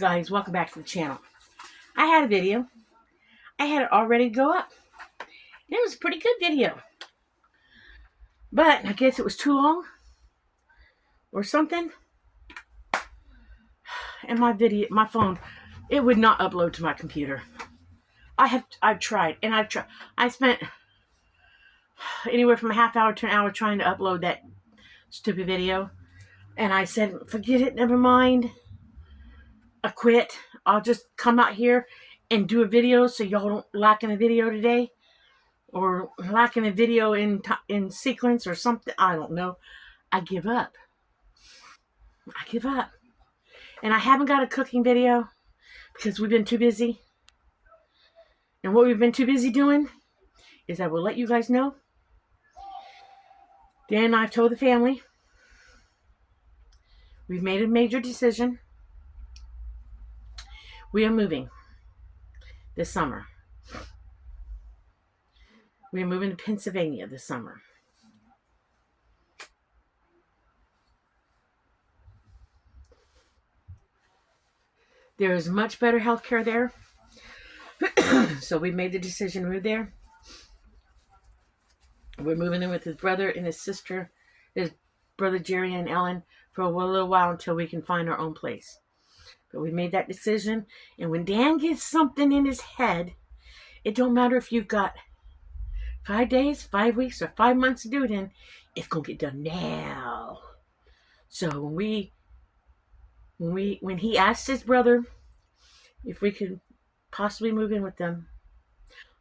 guys, welcome back to the channel. I had a video. I had it all ready to go up. And it was a pretty good video. But I guess it was too long or something. And my phone, it would not upload to my computer. I've tried. I spent anywhere from a half hour to an hour trying to upload that stupid video. And I said, forget it, never mind. I quit. I'll just come out here and do a video so y'all don't lack in a video today. Or lack in a video in sequence or something. I don't know. I give up. I give up. And I haven't got a cooking video because we've been too busy. And what we've been too busy doing is I will let you guys know. Dan and I have told the family. We've made a major decision. We are moving this summer. We are moving to Pennsylvania this summer. There is much better health care there. So we made the decision to move there. We're moving in with his brother and his sister, his brother Jerry and Ellen, for a little while until we can find our own place. But we made that decision. And when Dan gets something in his head, it don't matter if you've got 5 days, 5 weeks, or 5 months to do it in, it's going to get done now. So when he asked his brother if we could possibly move in with them,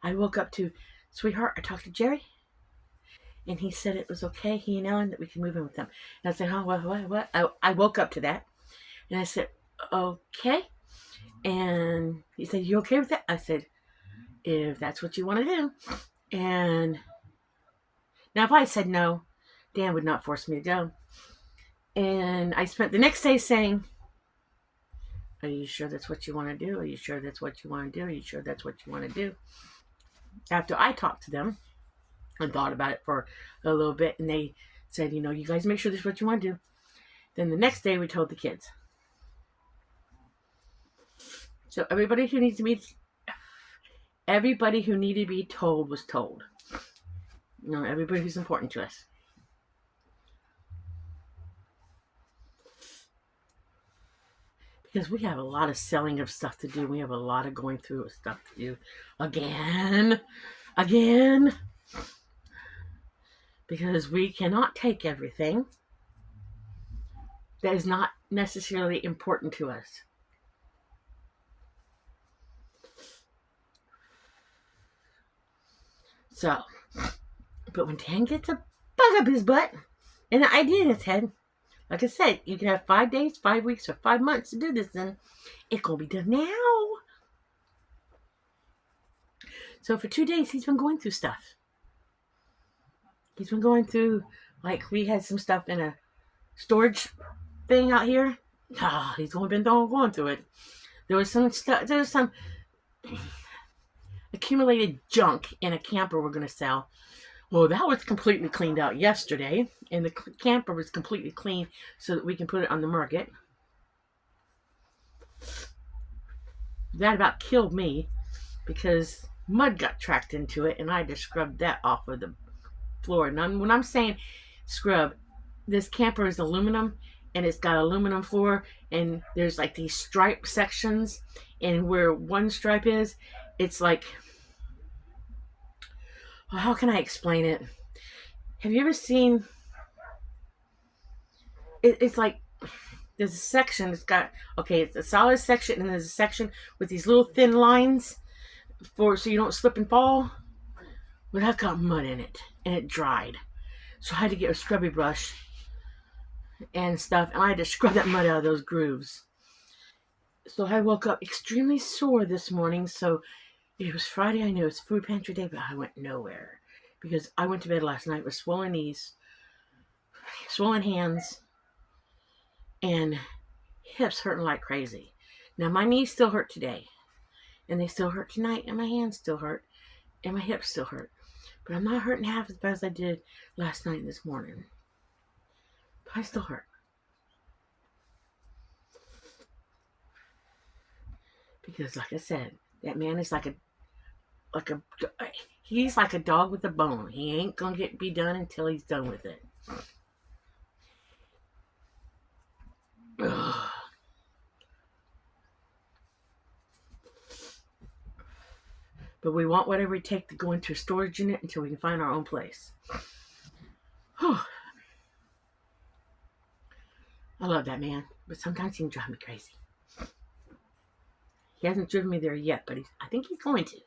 I woke up to, sweetheart, I talked to Jerry, and he said it was okay, he and Ellen, that we can move in with them. And I said, oh, what? I woke up to that, and I said, okay. And he said, you okay with that? I said, if that's what you want to do. And now if I said no, Dan would not force me to go. And I spent the next day saying, are you sure that's what you want to do? Are you sure that's what you want to do? Are you sure that's what you want to do? After I talked to them and thought about it for a little bit, and they said, you guys make sure this is what you want to do. Then the next day we told the kids. So everybody who needed to be told was told. Everybody who's important to us. Because we have a lot of selling of stuff to do. We have a lot of going through of stuff to do. Again. Because we cannot take everything that is not necessarily important to us. So, but when Dan gets a bug up his butt and an idea in his head, like I said, you can have 5 days, 5 weeks, or 5 months to do this, and it's going to be done now. So for 2 days, he's been going through stuff. He's been going through, like, we had some stuff in a storage thing out here. He's only been going through it. There was some accumulated junk in a camper we're going to sell. Well, that was completely cleaned out yesterday, and the camper was completely clean so that we can put it on the market. That about killed me because mud got tracked into it, and I just scrubbed that off of the floor. And when I'm saying scrub, this camper is aluminum, and it's got aluminum floor, and there's like these stripe sections, and where one stripe is, it's like, how can I explain it? Have you ever seen, it's like, there's a section, it's a solid section, and there's a section with these little thin lines so you don't slip and fall. Well, that got mud in it, and it dried. So I had to get a scrubby brush and stuff, and I had to scrub that mud out of those grooves. So I woke up extremely sore this morning, so it was Friday, I knew it's food pantry day, but I went nowhere. Because I went to bed last night with swollen knees, swollen hands, and hips hurting like crazy. Now my knees still hurt today. And they still hurt tonight, and my hands still hurt, and my hips still hurt. But I'm not hurting half as bad as I did last night and this morning. But I still hurt. Because like I said, that man is he's like a dog with a bone. He ain't gonna be done until he's done with it. Ugh. But we want whatever it takes to go into a storage unit until we can find our own place. Whew. I love that man, but sometimes he can drive me crazy. He hasn't driven me there yet, but I think he's going to.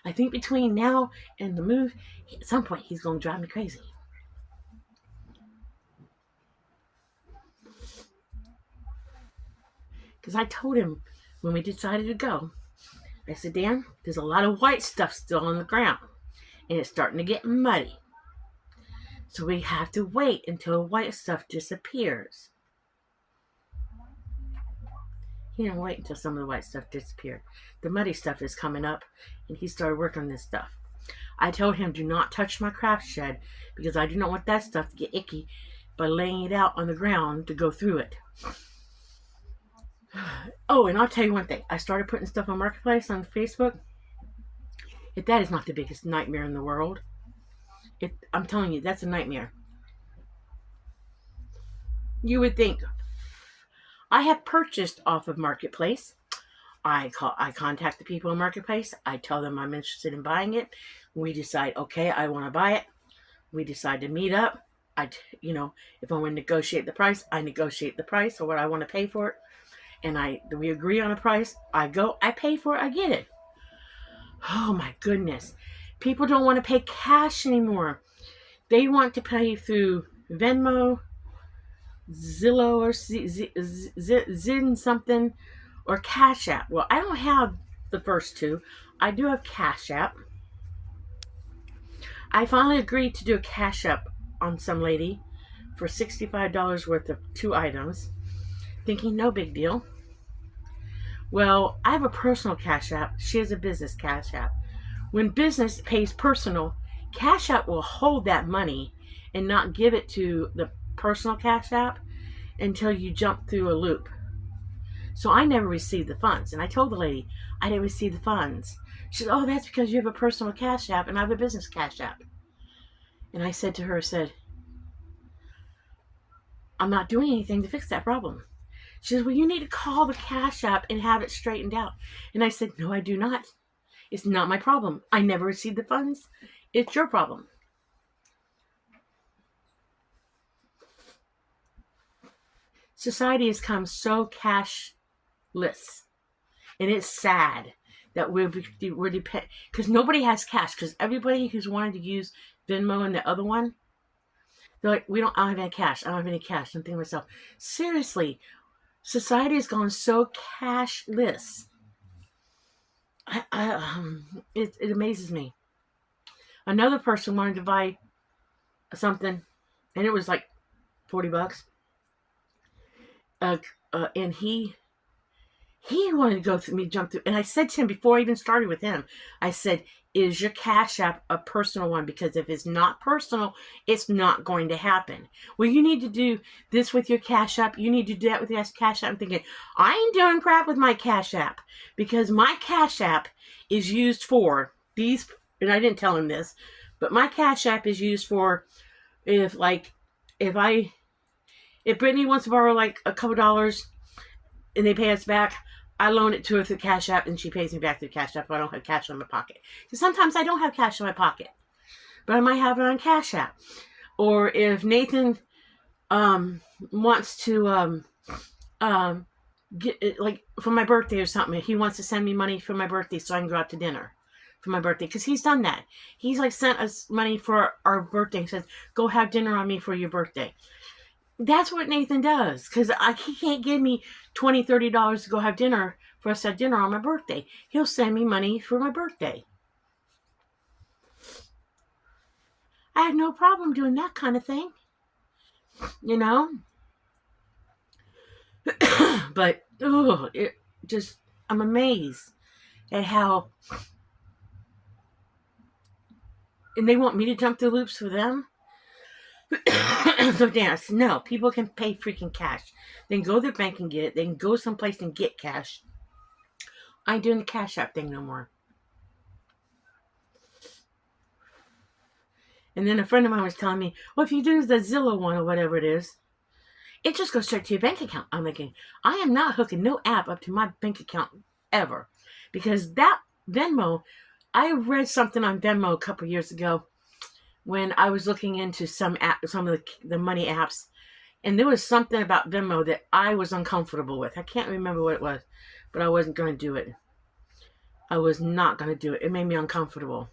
I think between now and the move, at some point he's going to drive me crazy. Because I told him when we decided to go, I said, Dan, there's a lot of white stuff still on the ground, and it's starting to get muddy. So we have to wait until the white stuff disappears. He didn't wait until some of the white stuff disappeared. The muddy stuff is coming up, and he started working on this stuff. I told him, do not touch my craft shed, because I do not want that stuff to get icky by laying it out on the ground to go through it. Oh, and I'll tell you one thing. I started putting stuff on Marketplace on Facebook. If that is not the biggest nightmare in the world. I'm telling you, that's a nightmare. You would think, I have purchased off of Marketplace. I contact the people in Marketplace. I tell them I'm interested in buying it. We decide, okay, I want to buy it. We decide to meet up. If I want to negotiate the price, I negotiate the price or what I want to pay for it. And we agree on a price. I go, I pay for it, I get it. Oh my goodness. People don't want to pay cash anymore. They want to pay through Venmo, Zillow, or Zin something, or Cash App. Well, I don't have the first two. I do have Cash App. I finally agreed to do a Cash App on some lady for $65 worth of 2 items, thinking no big deal. Well, I have a personal Cash App. She has a business Cash App. When business pays personal, Cash App will hold that money and not give it to the personal Cash App until you jump through a loop. So I never received the funds. And I told the lady, I didn't receive the funds. She said, oh, that's because you have a personal Cash App and I have a business Cash App. And I said to her, I'm not doing anything to fix that problem. She says, well, you need to call the Cash App and have it straightened out. And I said, no, I do not. It's not my problem. I never received the funds. It's your problem. Society has come so cashless. And it's sad that we're dependent. Because nobody has cash. Because everybody who's wanted to use Venmo and the other one, they're like, I don't have any cash. I don't have any cash. I'm thinking to myself, seriously, society has gone so cashless. It amazes me. Another person wanted to buy something, and it was like $40. And he wanted to go through me, jump through. And I said to him before I even started with him, I said, is your Cash App a personal one? Because if it's not personal, it's not going to happen. Well, you need to do this with your Cash App. You need to do that with your Cash App. I'm thinking, I ain't doing crap with my Cash App. Because my Cash App is used for these, and I didn't tell him this, but my Cash App is used for if Brittany wants to borrow like a couple dollars and they pay us back, I loan it to her through Cash App and she pays me back through Cash App if I don't have cash in my pocket. Because sometimes I don't have cash in my pocket, but I might have it on Cash App. Or if Nathan wants to get it, like for my birthday or something, he wants to send me money for my birthday so I can go out to dinner for my birthday. Because he's done that. He's like sent us money for our birthday and says, go have dinner on me for your birthday. That's what Nathan does, because he can't give me $20, $30 to go have dinner for us to have dinner on my birthday. He'll send me money for my birthday. I have no problem doing that kind of thing, you know. But I'm amazed at how, and they want me to jump through loops for them. So Dan, no, people can pay freaking cash. They can go to their bank and get it. They can go someplace and get cash. I ain't doing the Cash App thing no more. And then a friend of mine was telling me, well, if you do the Zillow one or whatever it is, it just goes straight to your bank account. I'm thinking, I am not hooking no app up to my bank account ever. Because that Venmo, I read something on Venmo a couple years ago when I was looking into some of the money apps. And there was something about Venmo that I was uncomfortable with. I can't remember what it was, but I wasn't going to do it. I was not going to do it. It made me uncomfortable.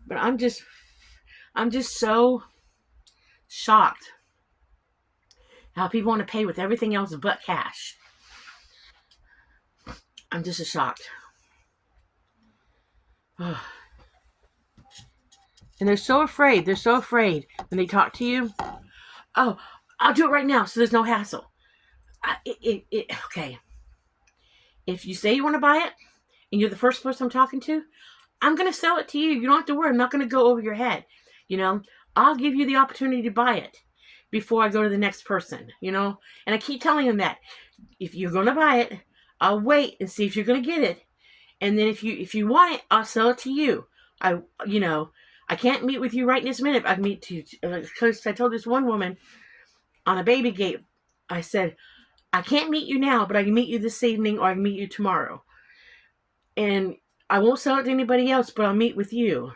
But I'm just so shocked how people want to pay with everything else but cash. I'm just shocked. And they're so afraid. They're so afraid when they talk to you. Oh, I'll do it right now so there's no hassle. Okay. If you say you want to buy it and you're the first person I'm talking to, I'm going to sell it to you. You don't have to worry. I'm not going to go over your head. I'll give you the opportunity to buy it before I go to the next person, And I keep telling them that. If you're going to buy it, I'll wait and see if you're going to get it. And then if you want it, I'll sell it to you. I can't meet with you right in this minute. I meet to, because I told this one woman on a baby gate, I said, I can't meet you now, but I can meet you this evening or I can meet you tomorrow. And I won't sell it to anybody else, but I'll meet with you.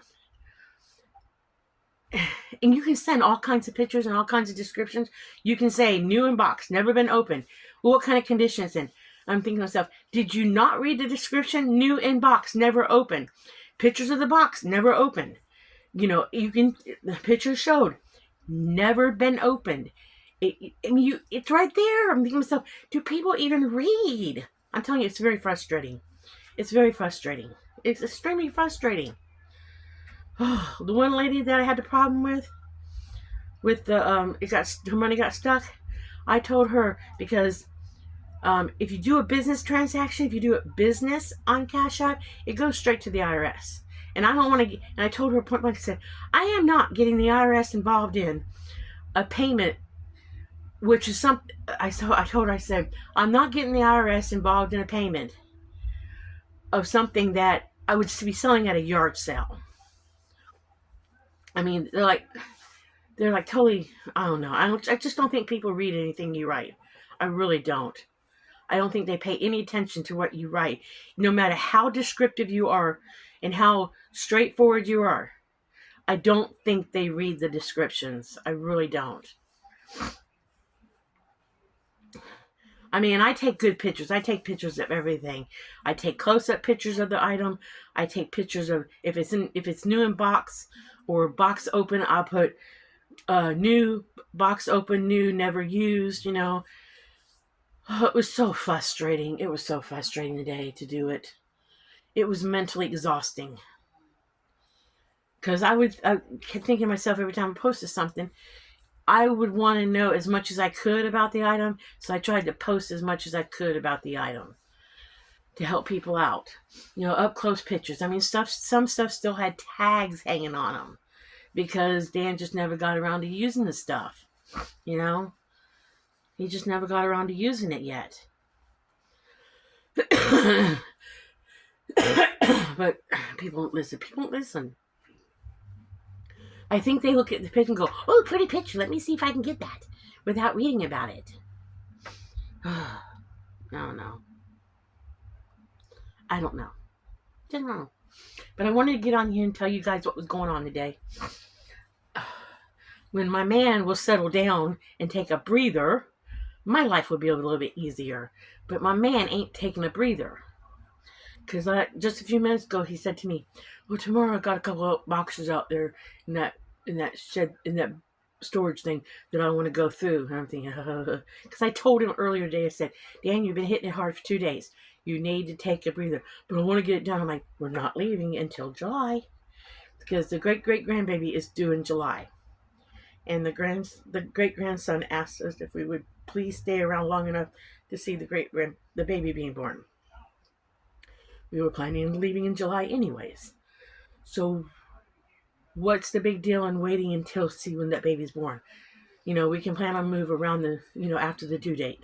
And you can send all kinds of pictures and all kinds of descriptions. You can say, new in box, never been opened. Well, what kind of condition it's in? I'm thinking to myself, did you not read the description? New in box, never opened. Pictures of the box, never opened. The picture showed, never been opened. It's right there. I'm thinking to myself, do people even read? I'm telling you, it's very frustrating. It's very frustrating. It's extremely frustrating. The one lady that I had the problem with the her money got stuck. I told her, because if you do a business transaction, if you do it business on Cash App, it goes straight to the IRS. And I don't want to. And I told her point blank, I said, I am not getting the IRS involved in a payment, which is something. I told her, I said, I'm not getting the IRS involved in a payment of something that I would be selling at a yard sale. I mean, they're like totally. I don't know. I just don't think people read anything you write. I really don't. I don't think they pay any attention to what you write, no matter how descriptive you are and how straightforward you are. I don't think they read the descriptions. I really don't. I mean, I take good pictures. I take pictures of everything. I take close-up pictures of the item. I take pictures of if it's new in box or box open. I'll put new, box open, new, never used. Oh, it was so frustrating. It was so frustrating today to do it. It was mentally exhausting. Because I kept thinking to myself every time I posted something, I would want to know as much as I could about the item. So I tried to post as much as I could about the item to help people out. Up close pictures. I mean, some stuff still had tags hanging on them because Dan just never got around to using the stuff. He just never got around to using it yet. But people don't listen. People don't listen. I think they look at the picture and go, oh, pretty picture. Let me see if I can get that without reading about it. No. I don't know. Just don't know. But I wanted to get on here and tell you guys what was going on today. When my man will settle down and take a breather, my life would be a little bit easier. But my man ain't taking a breather. Because just a few minutes ago, he said to me, well, tomorrow I got a couple of boxes out there in that shed, in that storage thing that I want to go through. And I'm thinking, because I told him earlier today, I said, Dan, you've been hitting it hard for 2 days. You need to take a breather. But I want to get it done. I'm like, we're not leaving until July. Because the great-great-grandbaby is due in July. And the great-grandson asked us if we would please stay around long enough to see the baby being born. We were planning on leaving in July anyways. So what's the big deal in waiting until see when that baby's born? We can plan on move around after the due date,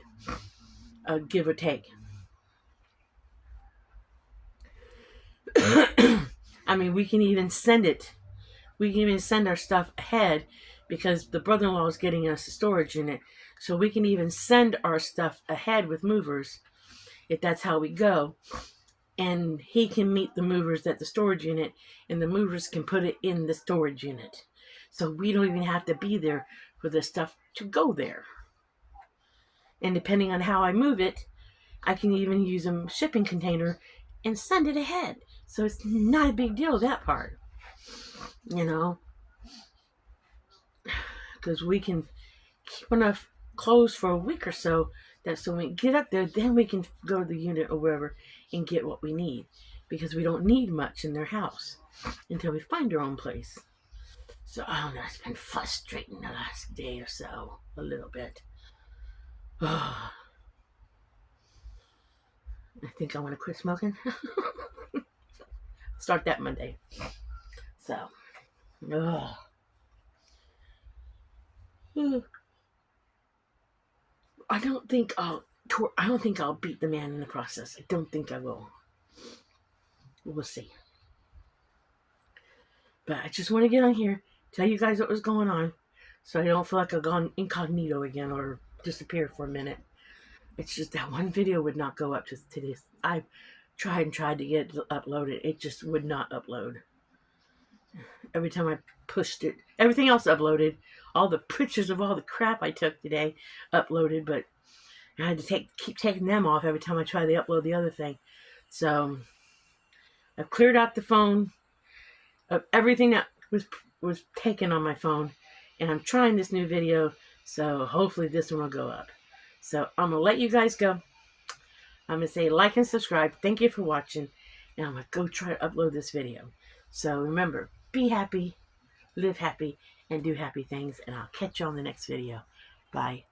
give or take. I mean, we can even send it. We can even send our stuff ahead because the brother-in-law is getting us a storage unit. So we can even send our stuff ahead with movers if that's how we go. And he can meet the movers at the storage unit, and the movers can put it in the storage unit. So we don't even have to be there for the stuff to go there. And depending on how I move it, I can even use a shipping container and send it ahead. So it's not a big deal, that part. You know, because we can keep enough clothes for a week or so that so when we get up there, then we can go to the unit or wherever and get what we need, because we don't need much in their house until we find our own place. So I don't know, it's been frustrating the last day or so a little bit. I think I want to quit smoking. Start that Monday. So I don't think I'll beat the man in the process. I don't think I will. We'll see. But I just want to get on here, tell you guys what was going on, so I don't feel like I've gone incognito again or disappeared for a minute. It's just that one video would not go up to this. I tried to get it uploaded. It just would not upload. Every time I pushed it, everything else uploaded. All the pictures of all the crap I took today uploaded, but I had to keep taking them off every time I try to upload the other thing. So I've cleared out the phone of everything that was taken on my phone, and I'm trying this new video, so hopefully this one will go up. So I'm gonna let you guys go. I'm gonna say like and subscribe. Thank you for watching, and I'm gonna go try to upload this video. So remember, be happy, live happy, and do happy things, and I'll catch you on the next video. Bye.